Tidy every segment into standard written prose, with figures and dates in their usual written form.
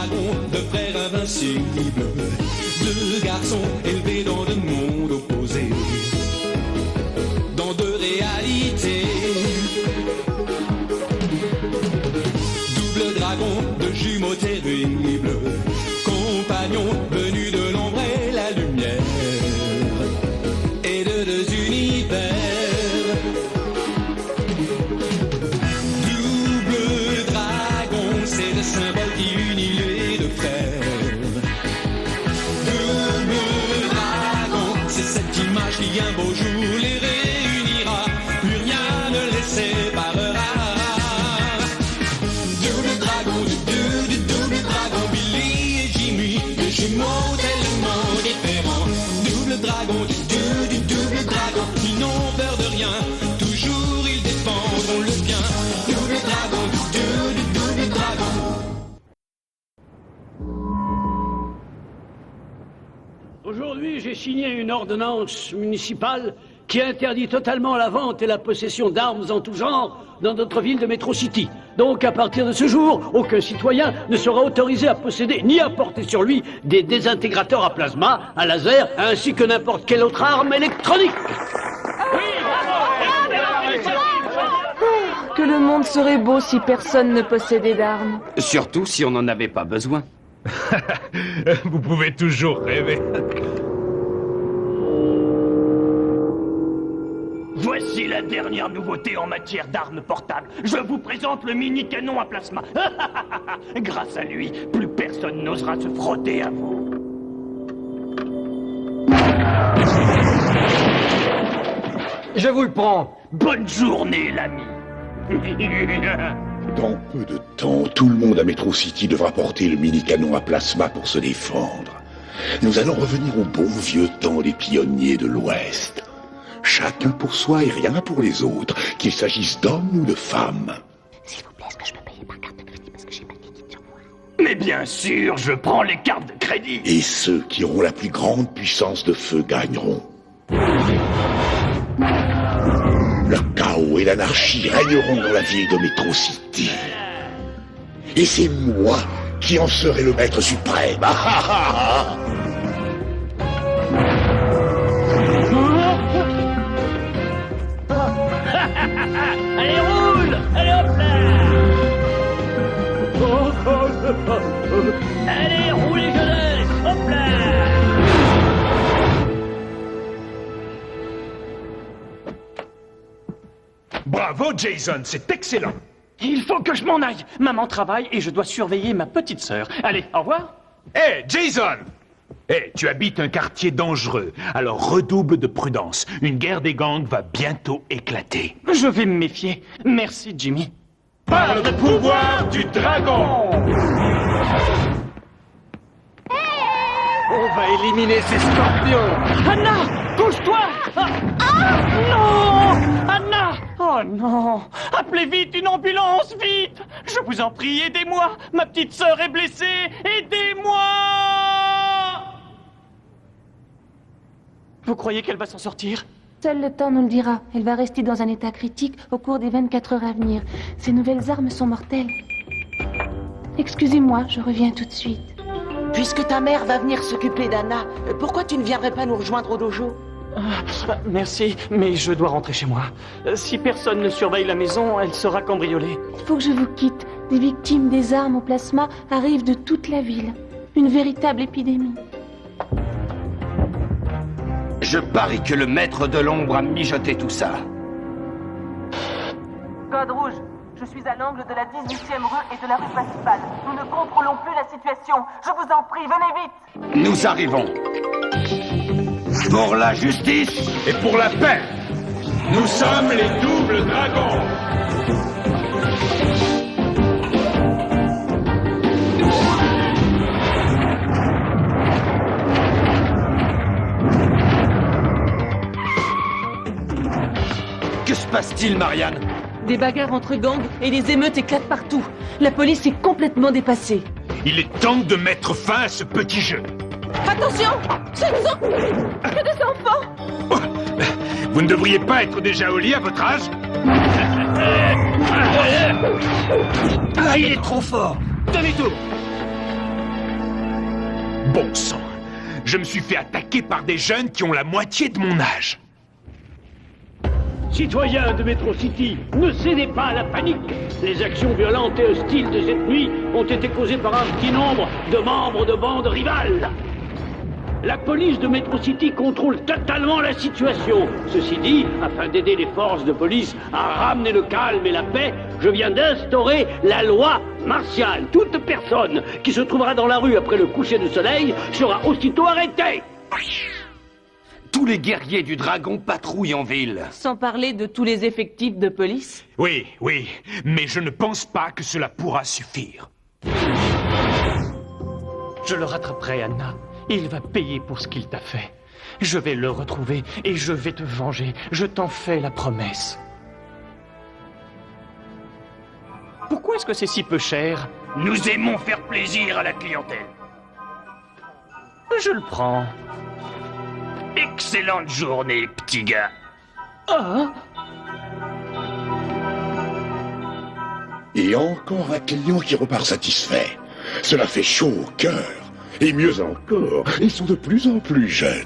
dragons, deux frères invincibles, deux garçons élevés dans deux mondes opposés, dans deux réalités. Double dragon, deux jumeaux terribles, compagnons venus de l'ombre et la lumière, et de deux univers. Symbole qui unit les deux frères. Double dragon, c'est cette image qui un beau jour les réunira. Plus rien ne les séparera. Double dragon, du double dragon, Billy et Jimmy, deux jumeaux tellement différents. Double dragon, du double dragon, ils n'ont peur de rien. Toujours ils défendront le bien. Double dragon, du double dragon. Aujourd'hui, j'ai signé une ordonnance municipale qui interdit totalement la vente et la possession d'armes en tout genre dans notre ville de Metro City. Donc, à partir de ce jour, aucun citoyen ne sera autorisé à posséder ni à porter sur lui des désintégrateurs à plasma, à laser, ainsi que n'importe quelle autre arme électronique. Que le monde serait beau si personne ne possédait d'armes. Surtout si on n'en avait pas besoin. Vous pouvez toujours rêver. Voici la dernière nouveauté en matière d'armes portables. Je vous présente le mini-canon à plasma. Grâce à lui, plus personne n'osera se frotter à vous. Je vous le prends. Bonne journée, l'ami. Dans peu de temps, tout le monde à Metro City devra porter le mini-canon à plasma pour se défendre. Nous allons revenir au bon vieux temps des pionniers de l'Ouest. Chacun pour soi et rien pour les autres, qu'il s'agisse d'hommes ou de femmes. S'il vous plaît, est-ce que je peux payer par carte de crédit parce que j'ai pas de liquide sur moi? Mais bien sûr, je prends les cartes de crédit. Et ceux qui auront la plus grande puissance de feu gagneront. Le chaos et l'anarchie régneront dans la ville de Metro City. Et c'est moi qui en serai le maître suprême. Allez, roule! Allez, hop là! Allez, roulez jeunesse! Hop là! Bravo, Jason, c'est excellent. Il faut que je m'en aille. Maman travaille et je dois surveiller ma petite sœur. Allez, au revoir. Hé, Jason! Hé, tu habites un quartier dangereux, alors redouble de prudence. Une guerre des gangs va bientôt éclater. Je vais me méfier. Merci, Jimmy. Par le pouvoir du dragon! On va éliminer ces scorpions. Anna, couche-toi! Non! Anna! Oh non! Appelez vite une ambulance, vite! Je vous en prie, aidez-moi! Ma petite sœur est blessée! Aidez-moi! Vous croyez qu'elle va s'en sortir? Seul le temps nous le dira. Elle va rester dans un état critique au cours des 24 heures à venir. Ces nouvelles armes sont mortelles. Excusez-moi, je reviens tout de suite. Puisque ta mère va venir s'occuper d'Anna, pourquoi tu ne viendrais pas nous rejoindre au dojo? Merci, mais je dois rentrer chez moi. Si personne ne surveille la maison, elle sera cambriolée. Il faut que je vous quitte. Des victimes des armes au plasma arrivent de toute la ville. Une véritable épidémie. Je parie que le maître de l'ombre a mijoté tout ça. Code rouge. Je suis à l'angle de la 18e rue et de la rue principale. Nous ne contrôlons plus la situation. Je vous en prie, venez vite. Nous arrivons. Pour la justice et pour la paix, nous sommes les doubles dragons. Que se passe-t-il, Marianne? Des bagarres entre gangs et les émeutes éclatent partout. La police est complètement dépassée. Il est temps de mettre fin à ce petit jeu. Attention! Ce ne sont que des enfants! Oh, vous ne devriez pas être déjà au lit à votre âge? Ah, il est trop fort! Demi-tour! Bon sang, je me suis fait attaquer par des jeunes qui ont la moitié de mon âge. Citoyens de Metro City, ne cédez pas à la panique. Les actions violentes et hostiles de cette nuit ont été causées par un petit nombre de membres de bandes rivales. La police de Metro City contrôle totalement la situation. Ceci dit, afin d'aider les forces de police à ramener le calme et la paix, je viens d'instaurer la loi martiale. Toute personne qui se trouvera dans la rue après le coucher du soleil sera aussitôt arrêtée. Tous les guerriers du dragon patrouillent en ville. Sans parler de tous les effectifs de police. Oui, mais je ne pense pas que cela pourra suffire. Je le rattraperai, Anna. Il va payer pour ce qu'il t'a fait. Je vais le retrouver et je vais te venger. Je t'en fais la promesse. Pourquoi est-ce que c'est si peu cher? Nous aimons faire plaisir à la clientèle. Je le prends. Excellente journée, petit gars. Ah! Et encore un client qui repart satisfait. Cela fait chaud au cœur. Et mieux encore, ils sont de plus en plus jeunes.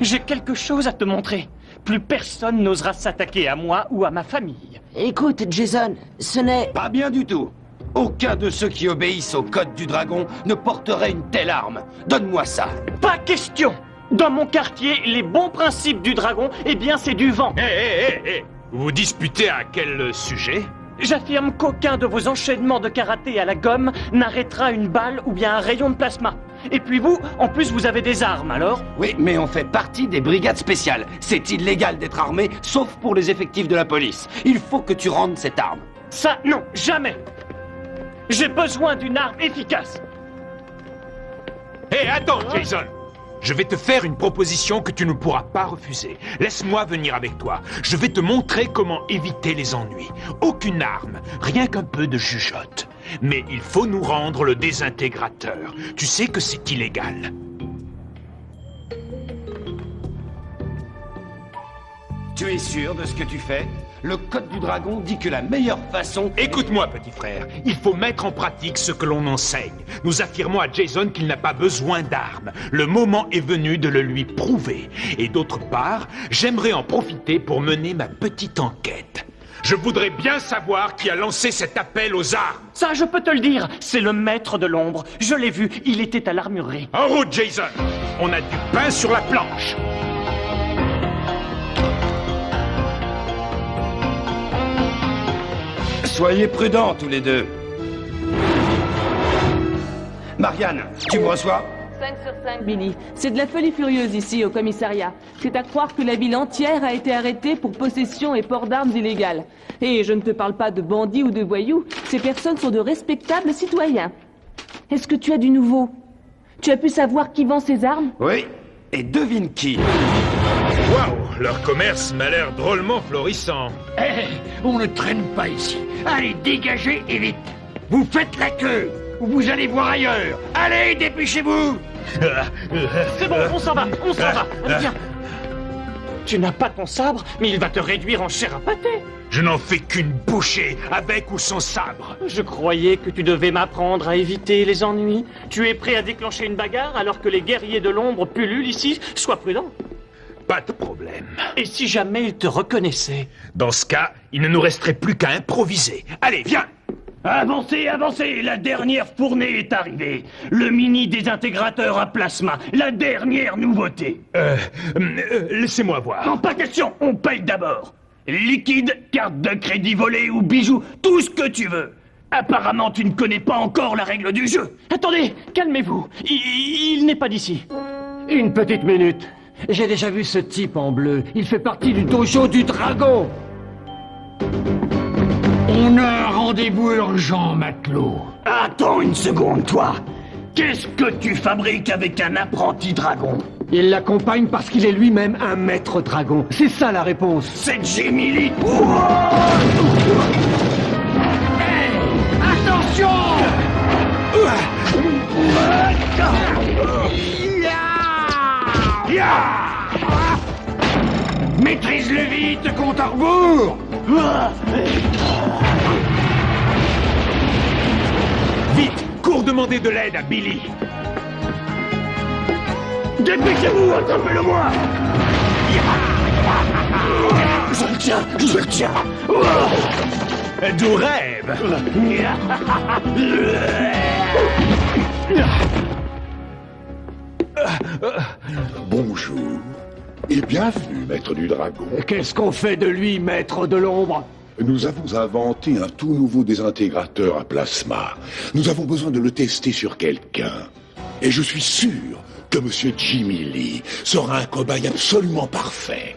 J'ai quelque chose à te montrer. Plus personne n'osera s'attaquer à moi ou à ma famille. Écoute, Jason, ce n'est... Pas bien du tout. Aucun de ceux qui obéissent au code du dragon ne porterait une telle arme. Donne-moi ça. Pas question. Dans mon quartier, les bons principes du dragon, eh bien, c'est du vent. Hé. Vous vous disputez à quel sujet? J'affirme qu'aucun de vos enchaînements de karaté à la gomme n'arrêtera une balle ou bien un rayon de plasma. Et puis vous, en plus, vous avez des armes, alors? Oui, mais on fait partie des brigades spéciales. C'est illégal d'être armé, sauf pour les effectifs de la police. Il faut que tu rendes cette arme. Ça, non, jamais. J'ai besoin d'une arme efficace. Hé, attends, Jason. Je vais te faire une proposition que tu ne pourras pas refuser. Laisse-moi venir avec toi. Je vais te montrer comment éviter les ennuis. Aucune arme, rien qu'un peu de jugeote. Mais il faut nous rendre le désintégrateur. Tu sais que c'est illégal. Tu es sûr de ce que tu fais? Le code du dragon dit que la meilleure façon... Écoute-moi, petit frère. Il faut mettre en pratique ce que l'on enseigne. Nous affirmons à Jason qu'il n'a pas besoin d'armes. Le moment est venu de le lui prouver. Et d'autre part, j'aimerais en profiter pour mener ma petite enquête. Je voudrais bien savoir qui a lancé cet appel aux armes. Ça, je peux te le dire. C'est le maître de l'ombre. Je l'ai vu. Il était à l'armurerie. En route, Jason. On a du pain sur la planche. Soyez prudents tous les deux. Marianne, tu me reçois? 5 sur 5, Billy. C'est de la folie furieuse ici, au commissariat. C'est à croire que la ville entière a été arrêtée pour possession et port d'armes illégales. Et je ne te parle pas de bandits ou de voyous. Ces personnes sont de respectables citoyens. Est-ce que tu as du nouveau? Tu as pu savoir qui vend ces armes? Oui. Et devine qui? Waouh, leur commerce m'a l'air drôlement florissant. On ne traîne pas ici. Allez, dégagez et vite. Vous faites la queue ou vous allez voir ailleurs. Allez, dépêchez-vous. C'est bon, on s'en va. Viens. Tu n'as pas ton sabre, mais il va te réduire en chair à pâté. Je n'en fais qu'une bouchée, avec ou sans sabre. Je croyais que tu devais m'apprendre à éviter les ennuis. Tu es prêt à déclencher une bagarre alors que les guerriers de l'ombre pullulent ici? Sois prudent. Pas de problème. Et si jamais ils te reconnaissaient? Dans ce cas, il ne nous resterait plus qu'à improviser. Allez, viens! Avancez, avancez. La dernière fournée est arrivée. Le mini désintégrateur à plasma. La dernière nouveauté. Laissez-moi voir. Non, pas question. On paye d'abord. Liquide, carte de crédit volée ou bijoux, tout ce que tu veux. Apparemment, tu ne connais pas encore la règle du jeu. Attendez, calmez-vous. Il n'est pas d'ici. Une petite minute. J'ai déjà vu ce type en bleu. Il fait partie du dojo du dragon. On a un rendez-vous urgent, matelot. Attends une seconde, toi. Qu'est-ce que tu fabriques avec un apprenti dragon? Il l'accompagne parce qu'il est lui-même un maître dragon. C'est ça la réponse. C'est Jimmy Lee. Hey, attention! Maîtrise-le vite, compte à rebours! Vite, cours de demander de l'aide à Billy. Dépêchez-vous, attrapez-le-moi! Je le tiens, je le tiens. D'où rêve. Bonjour et bienvenue, maître du dragon. Qu'est-ce qu'on fait de lui, maître de l'ombre? Nous avons inventé un tout nouveau désintégrateur à plasma. Nous avons besoin de le tester sur quelqu'un. Et je suis sûr que Monsieur Jimmy Lee sera un cobaye absolument parfait.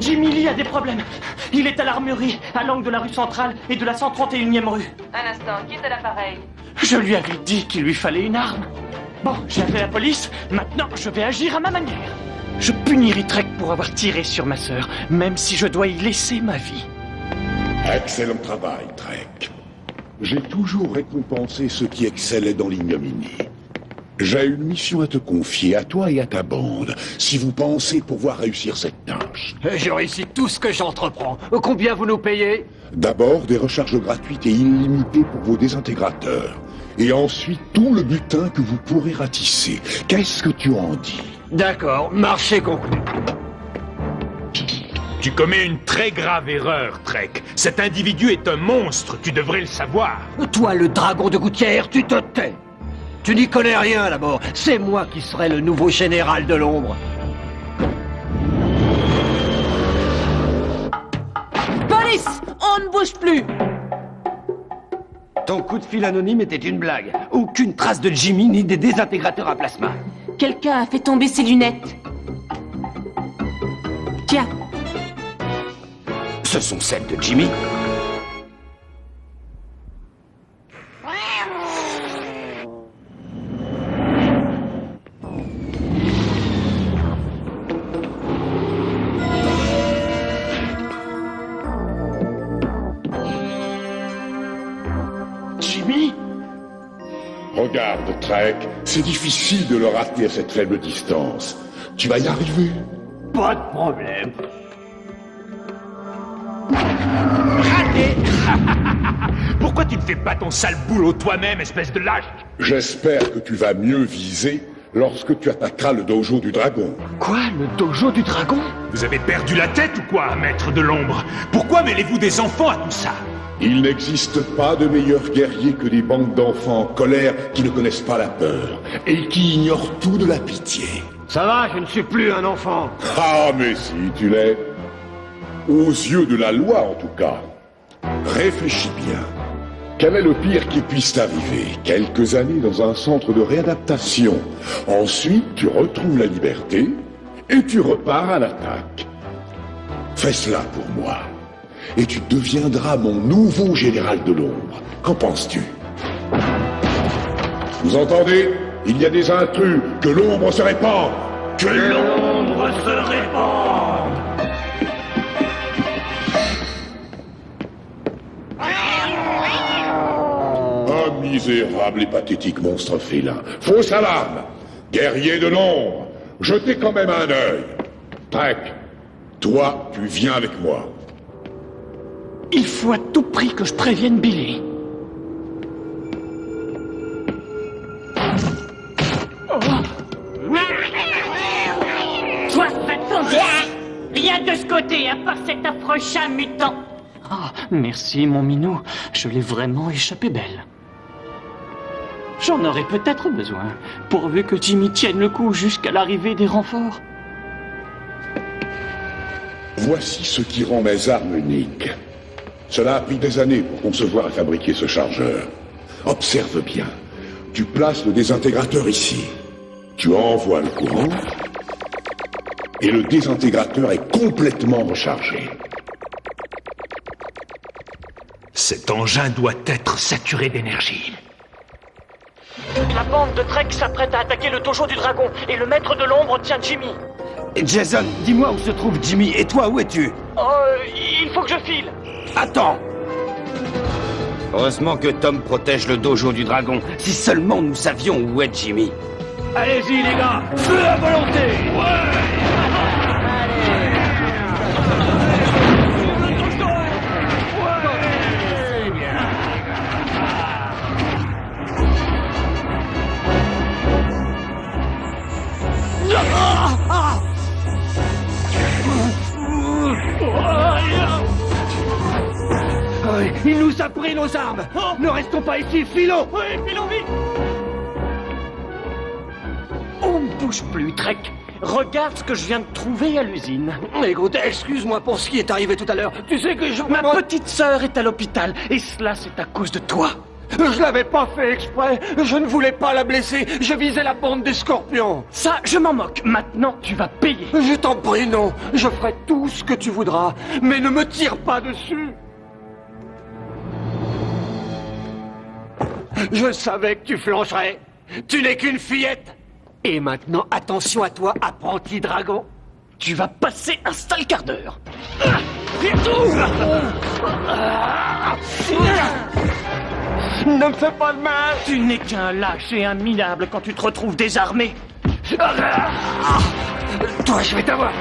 Jimmy Lee a des problèmes. Il est à l'armurerie, à l'angle de la rue centrale et de la 131e rue. Un instant, quitte l'appareil. Je lui avais dit qu'il lui fallait une arme. Bon, j'ai appelé la police, maintenant je vais agir à ma manière. Je punirai Trek pour avoir tiré sur ma sœur, même si je dois y laisser ma vie. Excellent travail, Trek. J'ai toujours récompensé ceux qui excellaient dans l'ignominie. J'ai une mission à te confier, à toi et à ta bande, si vous pensez pouvoir réussir cette tâche. Je réussis tout ce que j'entreprends. Combien vous nous payez? D'abord, des recharges gratuites et illimitées pour vos désintégrateurs. Et ensuite, tout le butin que vous pourrez ratisser. Qu'est-ce que tu en dis? D'accord, marché conclu. Tu commets une très grave erreur, Trek. Cet individu est un monstre, tu devrais le savoir. Toi, le dragon de gouttière, tu te tais. Tu n'y connais rien, d'abord. C'est moi qui serai le nouveau général de l'ombre. Police! On ne bouge plus! Ton coup de fil anonyme était une blague. Aucune trace de Jimmy ni des désintégrateurs à plasma. Quelqu'un a fait tomber ses lunettes. Tiens. Ce sont celles de Jimmy. Jimmy? Regarde, Trek, c'est difficile de le rater à cette faible distance. Tu vas y arriver. Pas de problème. Raté. Pourquoi tu ne fais pas ton sale boulot toi-même, espèce de lâche? J'espère que tu vas mieux viser lorsque tu attaqueras le dojo du dragon. Quoi? Le dojo du dragon? Vous avez perdu la tête ou quoi, maître de l'ombre? Pourquoi mêlez-vous des enfants à tout ça? Il n'existe pas de meilleurs guerriers que des bandes d'enfants en colère qui ne connaissent pas la peur et qui ignorent tout de la pitié. Ça va, je ne suis plus un enfant. Ah, mais si, tu l'es. Aux yeux de la loi, en tout cas. Réfléchis bien. Quel est le pire qui puisse t'arriver? Quelques années dans un centre de réadaptation. Ensuite, tu retrouves la liberté et tu repars à l'attaque. Fais cela pour moi. Et tu deviendras mon nouveau général de l'ombre. Qu'en penses-tu? Vous entendez? Il y a des intrus. Que l'ombre se répande. Que l'ombre se répande. Un misérable et pathétique monstre félin. Fausse alarme. Guerrier de l'ombre. Jetez quand même un œil. Trek, toi, tu viens avec moi. Il faut à tout prix que je prévienne Billy. Toi, attends, viens de ce côté, à part cet affreux chat mutant. Ah, merci, mon minou. Je l'ai vraiment échappé belle. J'en aurais peut-être besoin, pourvu que Jimmy tienne le coup jusqu'à l'arrivée des renforts. Voici ce qui rend mes armes uniques. Cela a pris des années pour concevoir et fabriquer ce chargeur. Observe bien. Tu places le désintégrateur ici. Tu envoies le courant. Et le désintégrateur est complètement rechargé. Cet engin doit être saturé d'énergie. La bande de Trek s'apprête à attaquer le dojo du dragon et le maître de l'ombre tient Jimmy. Jason, dis-moi où se trouve Jimmy et toi, où es-tu? Il faut que je file. Attends. Heureusement que Tom protège le dojo du dragon. Si seulement nous savions où est Jimmy. Allez-y, les gars, feu à volonté. Il nous a pris nos armes. Ne restons pas ici, filons. Oui, filons vite. On ne bouge plus, Trek. Regarde ce que je viens de trouver à l'usine. Écoute, excuse-moi pour ce qui est arrivé tout à l'heure. Tu sais que Ma petite sœur est à l'hôpital, et cela c'est à cause de toi. Je l'avais pas fait exprès. Je ne voulais pas la blesser. Je visais la bande des scorpions. Ça, je m'en moque. Maintenant, tu vas payer. Je t'en prie, non. Je ferai tout ce que tu voudras. Mais ne me tire pas dessus. Je savais que tu flancherais. Tu n'es qu'une fillette. Et maintenant, attention à toi, apprenti dragon. Tu vas passer un sale quart d'heure. Ne me fais pas de mal. Tu n'es qu'un lâche et un minable quand tu te retrouves désarmé. Toi, je vais t'avoir.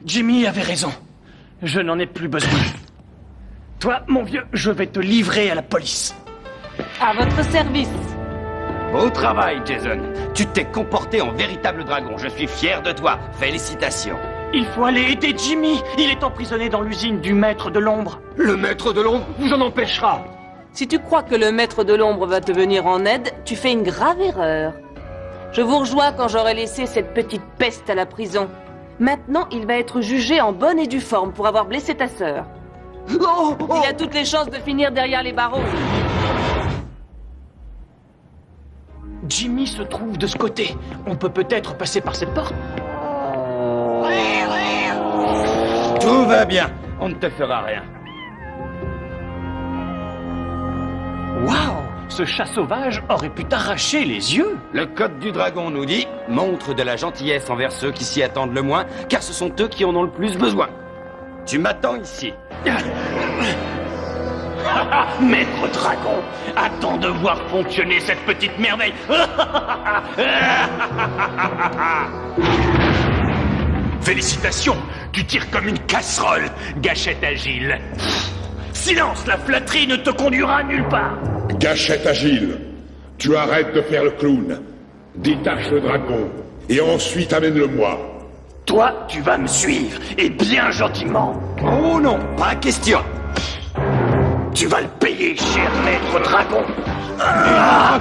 Jimmy avait raison. Je n'en ai plus besoin. Toi, mon vieux, je vais te livrer à la police. À votre service. Beau travail, Jason. Tu t'es comporté en véritable dragon. Je suis fier de toi. Félicitations. Il faut aller aider Jimmy. Il est emprisonné dans l'usine du Maître de l'Ombre. Le Maître de l'Ombre vous en empêchera. Si tu crois que le Maître de l'Ombre va te venir en aide, tu fais une grave erreur. Je vous rejoins quand j'aurai laissé cette petite peste à la prison. Maintenant, il va être jugé en bonne et due forme pour avoir blessé ta sœur. Il a toutes les chances de finir derrière les barreaux. Jimmy se trouve de ce côté. On peut peut-être passer par cette porte. Tout va bien. On ne te fera rien. Waouh! Ce chat sauvage aurait pu t'arracher les yeux. Le code du dragon nous dit « Montre de la gentillesse envers ceux qui s'y attendent le moins, car ce sont eux qui en ont le plus besoin. » Tu m'attends ici. Maître dragon, attends de voir fonctionner cette petite merveille. Félicitations, tu tires comme une casserole, gâchette agile. Silence, la flatterie ne te conduira nulle part. Gâchette agile, tu arrêtes de faire le clown. Détache le dragon, et ensuite amène-le-moi. Toi, tu vas me suivre, et bien gentiment. Oh non, pas question. Tu vas le payer, cher maître dragon.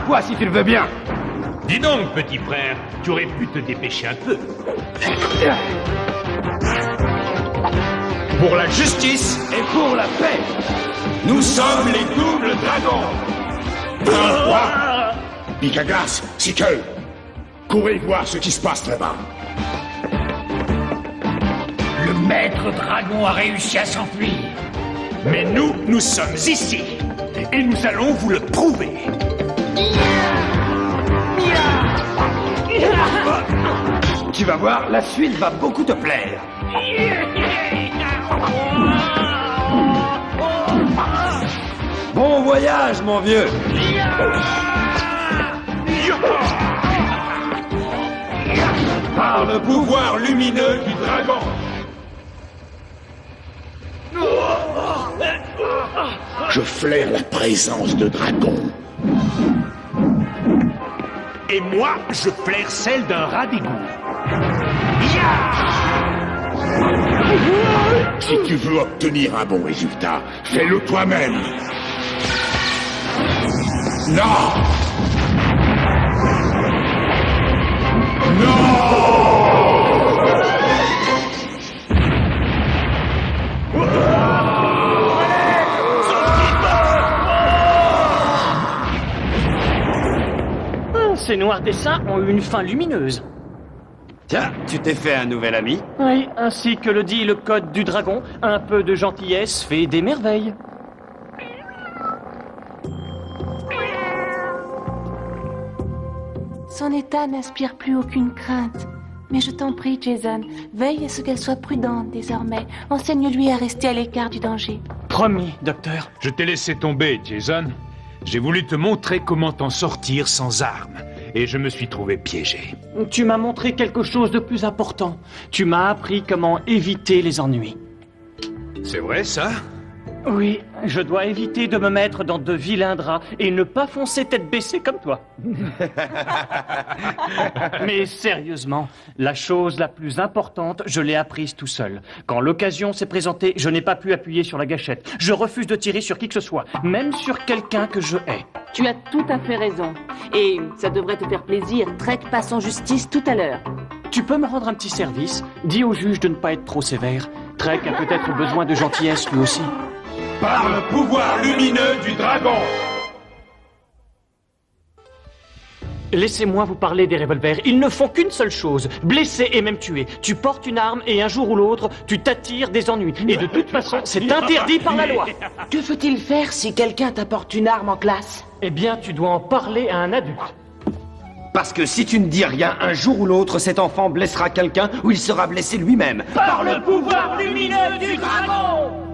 Quoi si tu le veux bien. Dis donc, petit frère, tu aurais pu te dépêcher un peu. Pour la justice et pour la paix, nous sommes les doubles dragons. Picaglas, Sickle, courez voir ce qui se passe là-bas. Le maître dragon a réussi à s'enfuir. Mais nous sommes ici. Et nous allons vous le prouver. Tu vas voir, la suite va beaucoup te plaire. Bon voyage, mon vieux. Par le pouvoir lumineux du dragon. Je flaire la présence de dragon. Et moi, je flaire celle d'un rat d'égout. Si tu veux obtenir un bon résultat, fais-le toi-même. Non! Ces noirs dessins ont eu une fin lumineuse. Tiens, tu t'es fait un nouvel ami. Oui, ainsi que le dit le code du dragon, un peu de gentillesse fait des merveilles. Son état n'inspire plus aucune crainte. Mais je t'en prie, Jason, veille à ce qu'elle soit prudente désormais. Enseigne-lui à rester à l'écart du danger. Promis, docteur. Je t'ai laissé tomber, Jason. J'ai voulu te montrer comment t'en sortir sans armes. Et je me suis trouvé piégé. Tu m'as montré quelque chose de plus important. Tu m'as appris comment éviter les ennuis. C'est vrai, ça? Oui, je dois éviter de me mettre dans de vilains draps et ne pas foncer tête baissée comme toi. Mais sérieusement, la chose la plus importante, je l'ai apprise tout seul. Quand l'occasion s'est présentée, je n'ai pas pu appuyer sur la gâchette. Je refuse de tirer sur qui que ce soit, même sur quelqu'un que je hais. Tu as tout à fait raison. Et ça devrait te faire plaisir. Trek passe en justice tout à l'heure. Tu peux me rendre un petit service? Dis au juge de ne pas être trop sévère. Trek a peut-être besoin de gentillesse lui aussi. Par le pouvoir lumineux du dragon! Laissez-moi vous parler des revolvers. Ils ne font qu'une seule chose, blesser et même tuer. Tu portes une arme et un jour ou l'autre, tu t'attires des ennuis. Et de toute façon, c'est interdit par la loi. Que faut-il faire si quelqu'un t'apporte une arme en classe? Eh bien, tu dois en parler à un adulte. Parce que si tu ne dis rien, un jour ou l'autre, cet enfant blessera quelqu'un ou il sera blessé lui-même. Par le pouvoir lumineux du dragon!